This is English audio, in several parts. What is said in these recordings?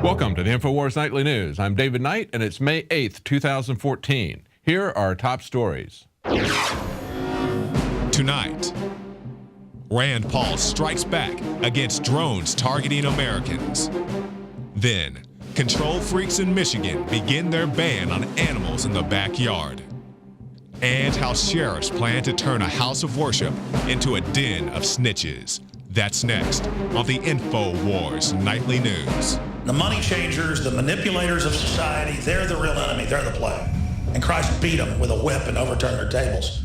Welcome to the INFOWARS Nightly News. I'm David Knight, and it's May 8th, 2014. Here are our top stories. Tonight, Rand Paul strikes back against drones targeting Americans. Then, control freaks in Michigan begin their ban on animals in the backyard. And how sheriffs plan to turn a house of worship into a den of snitches. That's next on the INFOWARS Nightly News. The money changers, the manipulators of society, they're the real enemy, they're the plague. And Christ beat them with a whip and overturned their tables.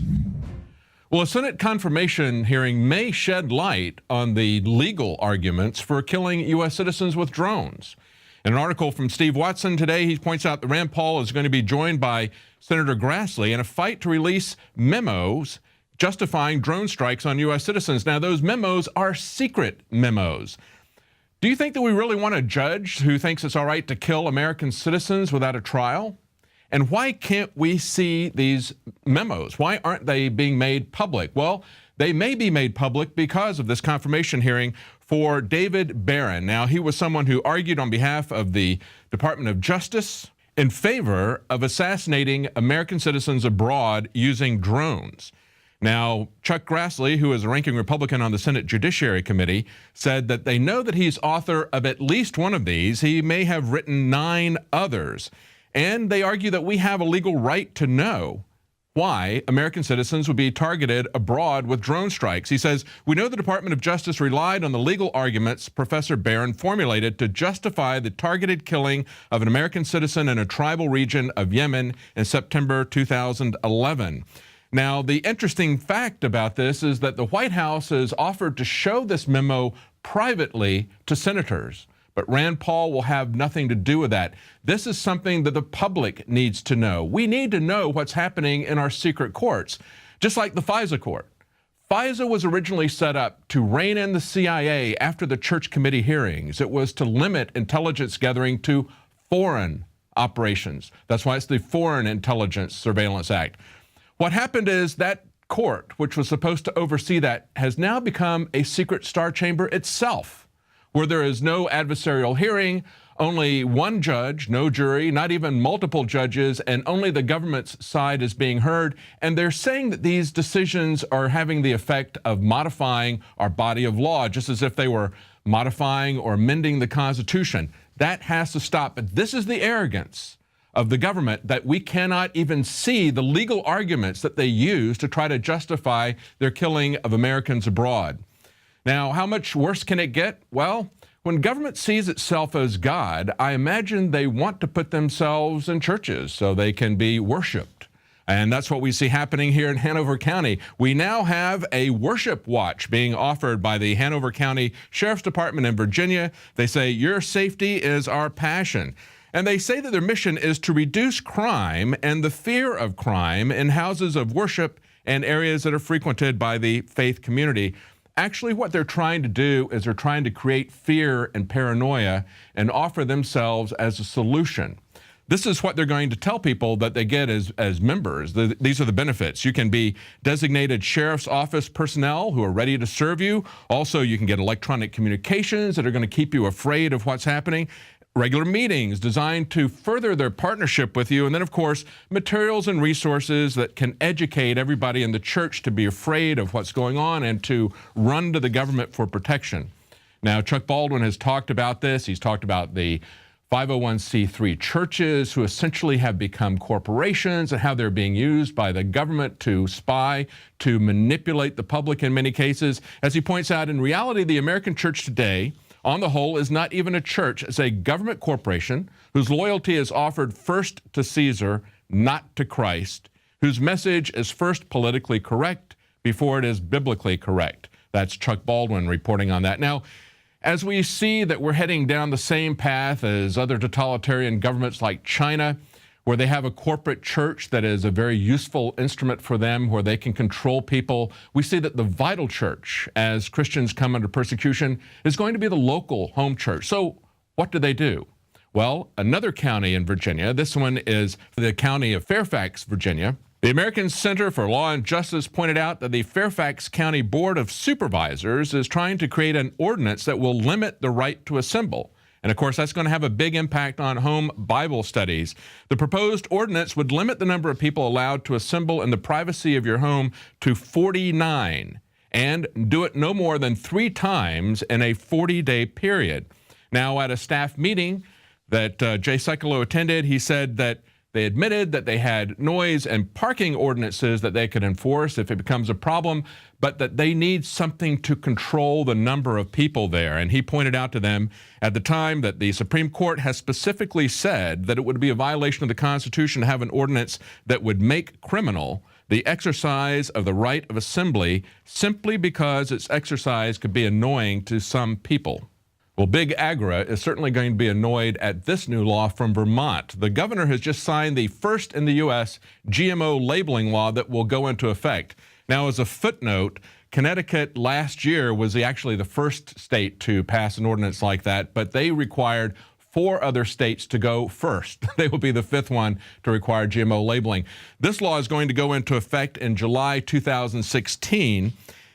Well, a Senate confirmation hearing may shed light on the legal arguments for killing U.S. citizens with drones. In an article from Steve Watson today, he points out that Rand Paul is going to be joined by Senator Grassley in a fight to release memos justifying drone strikes on U.S. citizens. Now, those memos are secret memos. Do you think that we really want a judge who thinks it's all right to kill American citizens without a trial? And why can't we see these memos? Why aren't they being made public? Well, they may be made public because of this confirmation hearing for David Barron. Now, he was someone who argued on behalf of the Department of Justice in favor of assassinating American citizens abroad using drones. Now, Chuck Grassley, who is a ranking Republican on the Senate Judiciary Committee, said that they know that he's author of at least one of these. He may have written 9 others. And they argue that we have a legal right to know why American citizens would be targeted abroad with drone strikes. He says, we know the Department of Justice relied on the legal arguments Professor Barron formulated to justify the targeted killing of an American citizen in a tribal region of Yemen in September 2011. Now, the interesting fact about this is that the White House has offered to show this memo privately to senators, but Rand Paul will have nothing to do with that. This is something that the public needs to know. We need to know what's happening in our secret courts, just like the FISA court. FISA was originally set up to rein in the CIA after the Church Committee hearings. It was to limit intelligence gathering to foreign operations. That's why it's the Foreign Intelligence Surveillance Act. What happened is that court, which was supposed to oversee that, has now become a secret star chamber itself, where there is no adversarial hearing, only one judge, no jury, not even multiple judges, and only the government's side is being heard. And they're saying that these decisions are having the effect of modifying our body of law, just as if they were modifying or amending the Constitution. That has to stop. But this is the arrogance of the government, that we cannot even see the legal arguments that they use to try to justify their killing of Americans abroad. Now, how much worse can it get? Well, when government sees itself as God, I imagine they want to put themselves in churches so they can be worshiped. And that's what we see happening here in Hanover County. We now have a worship watch being offered by the Hanover County Sheriff's Department in Virginia. They say, your safety is our passion. And they say that their mission is to reduce crime and the fear of crime in houses of worship and areas that are frequented by the faith community. Actually, what they're trying to do is they're trying to create fear and paranoia and offer themselves as a solution. This is what they're going to tell people that they get as members. These are the benefits. You can be designated sheriff's office personnel who are ready to serve you. Also, you can get electronic communications that are going to keep you afraid of what's happening. Regular meetings designed to further their partnership with you. And then, of course, materials and resources that can educate everybody in the church to be afraid of what's going on and to run to the government for protection. Now, Chuck Baldwin has talked about this. He's talked about the 501c3 churches who essentially have become corporations and how they're being used by the government to spy, to manipulate the public in many cases. As he points out, in reality, the American church today, on the whole, is not even a church. It's a government corporation whose loyalty is offered first to Caesar, not to Christ, whose message is first politically correct before it is biblically correct. That's Chuck Baldwin reporting on that. Now, as we see that we're heading down the same path as other totalitarian governments like China, where they have a corporate church that is a very useful instrument for them, where they can control people, we see that the vital church, as Christians come under persecution, is going to be the local home church. So what do? Well, another county in Virginia, this one is the county of Fairfax, Virginia. The American Center for Law and Justice pointed out that the Fairfax County Board of Supervisors is trying to create an ordinance that will limit the right to assemble And of course, that's going to have a big impact on home Bible studies. The proposed ordinance would limit the number of people allowed to assemble in the privacy of your home to 49 and do it no more than 3 times in a 40-day period. Now, at a staff meeting that Jay Sekulow attended, he said that they admitted that they had noise and parking ordinances that they could enforce if it becomes a problem, but that they need something to control the number of people there. And he pointed out to them at the time that the Supreme Court has specifically said that it would be a violation of the Constitution to have an ordinance that would make criminal the exercise of the right of assembly simply because its exercise could be annoying to some people. Well, Big Agra is certainly going to be annoyed at this new law from Vermont. The governor has just signed the first in the U.S. GMO labeling law that will go into effect. Now, as a footnote, Connecticut last year was actually the first state to pass an ordinance like that, but they required 4 other states to go first. They will be the 5th one to require GMO labeling. This law is going to go into effect in July 2016,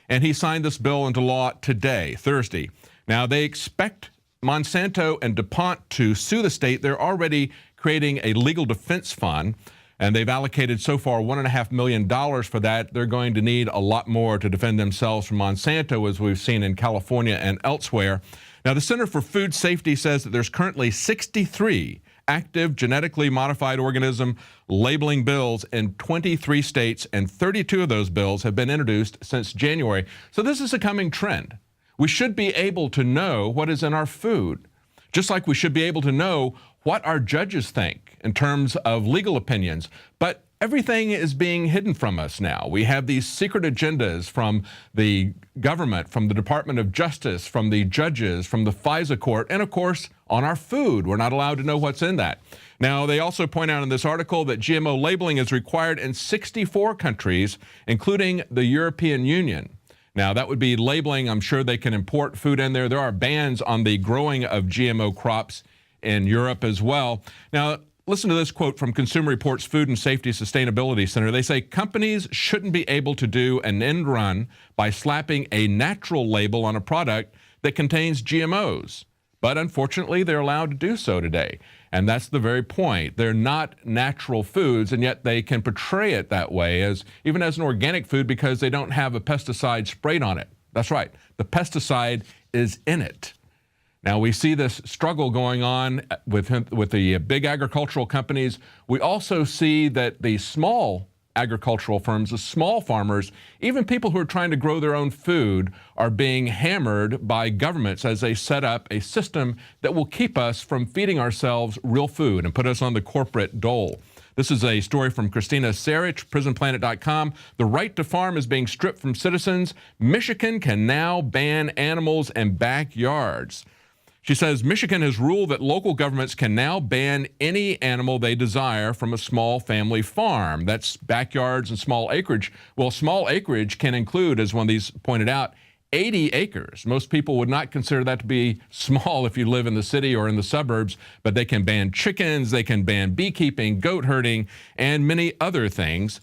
and he signed this bill into law today, Thursday. Now, they expect Monsanto and DuPont to sue the state. They're already creating a legal defense fund, and they've allocated so far $1.5 million for that. They're going to need a lot more to defend themselves from Monsanto, as we've seen in California and elsewhere. Now, the Center for Food Safety says that there's currently 63 active genetically modified organism labeling bills in 23 states, and 32 of those bills have been introduced since January. So this is a coming trend. We should be able to know what is in our food, just like we should be able to know what our judges think in terms of legal opinions. But everything is being hidden from us now. We have these secret agendas from the government, from the Department of Justice, from the judges, from the FISA court, and of course, on our food. We're not allowed to know what's in that. Now, they also point out in this article that GMO labeling is required in 64 countries, including the European Union. Now, that would be labeling. I'm sure they can import food in there. There are bans on the growing of GMO crops in Europe as well. Now, listen to this quote from Consumer Reports Food and Safety Sustainability Center. They say companies shouldn't be able to do an end run by slapping a natural label on a product that contains GMOs. But unfortunately, they're allowed to do so today. And that's the very point. They're not natural foods, and yet they can portray it that way, as even as an organic food, because they don't have a pesticide sprayed on it. That's right. The pesticide is in it. Now, we see this struggle going on with the big agricultural companies. We also see that the small agricultural firms, the small farmers, even people who are trying to grow their own food, are being hammered by governments as they set up a system that will keep us from feeding ourselves real food and put us on the corporate dole. This is a story from Christina Sarich, PrisonPlanet.com. The right to farm is being stripped from citizens. Michigan can now ban animals in backyards. She says Michigan has ruled that local governments can now ban any animal they desire from a small family farm. That's backyards and small acreage. Well, small acreage can include, as one of these pointed out, 80 acres. Most people would not consider that to be small if you live in the city or in the suburbs, but they can ban chickens, they can ban beekeeping, goat herding, and many other things.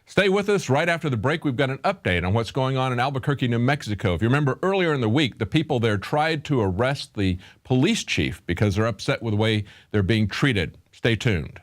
Stay with us. Right after the break, we've got an update on what's going on in Albuquerque, New Mexico. If you remember earlier in the week, the people there tried to arrest the police chief because they're upset with the way they're being treated. Stay tuned.